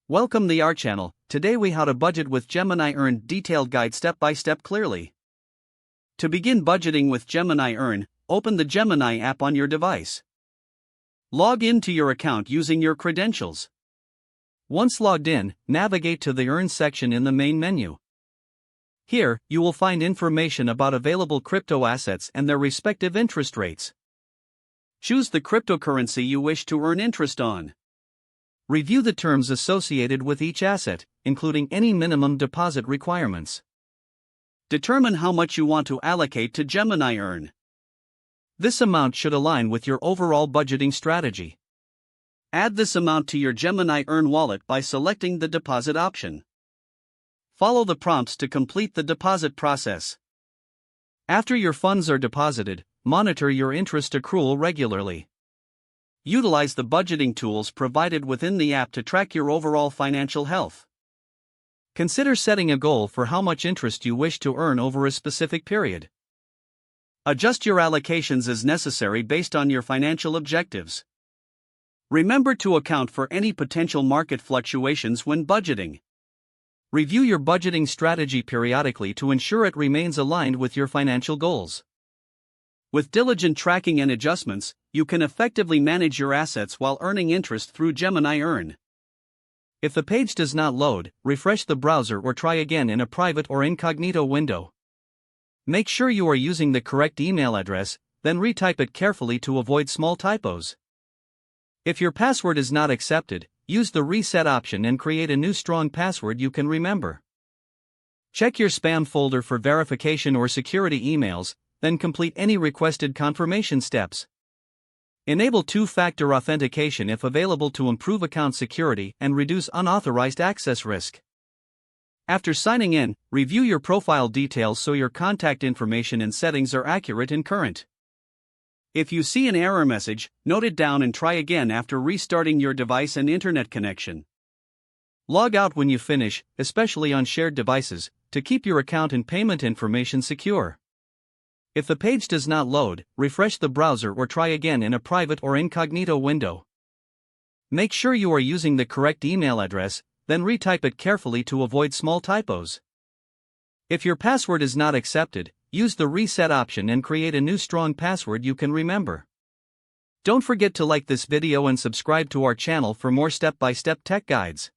Welcome to our channel. Today we how to budget with Gemini Earn detailed guide step by step clearly. To begin budgeting with Gemini Earn, open the Gemini app on your device. Log into your account using your credentials. Once logged in, navigate to the Earn section in the main menu. Here, you will find information about available crypto assets and their respective interest rates. Choose the cryptocurrency you wish to earn interest on. Review the terms associated with each asset, including any minimum deposit requirements. Determine how much you want to allocate to Gemini Earn. This amount should align with your overall budgeting strategy. Add this amount to your Gemini Earn wallet by selecting the deposit option. Follow the prompts to complete the deposit process. After your funds are deposited, monitor your interest accrual regularly. Utilize the budgeting tools provided within the app to track your overall financial health. Consider setting a goal for how much interest you wish to earn over a specific period. Adjust your allocations as necessary based on your financial objectives. Remember to account for any potential market fluctuations when budgeting. Review your budgeting strategy periodically to ensure it remains aligned with your financial goals. With diligent tracking and adjustments, you can effectively manage your assets while earning interest through Gemini Earn. If the page does not load, refresh the browser or try again in a private or incognito window. Make sure you are using the correct email address, then retype it carefully to avoid small typos. If your password is not accepted, use the reset option and create a new strong password you can remember. Check your spam folder for verification or security emails, then complete any requested confirmation steps. Enable two-factor authentication if available to improve account security and reduce unauthorized access risk. After signing in, review your profile details so your contact information and settings are accurate and current. If you see an error message, note it down and try again after restarting your device and internet connection. Log out when you finish, especially on shared devices, to keep your account and payment information secure. If the page does not load, refresh the browser or try again in a private or incognito window. Make sure you are using the correct email address, then retype it carefully to avoid small typos. If your password is not accepted, use the reset option and create a new strong password you can remember. Don't forget to like this video and subscribe to our channel for more step-by-step tech guides.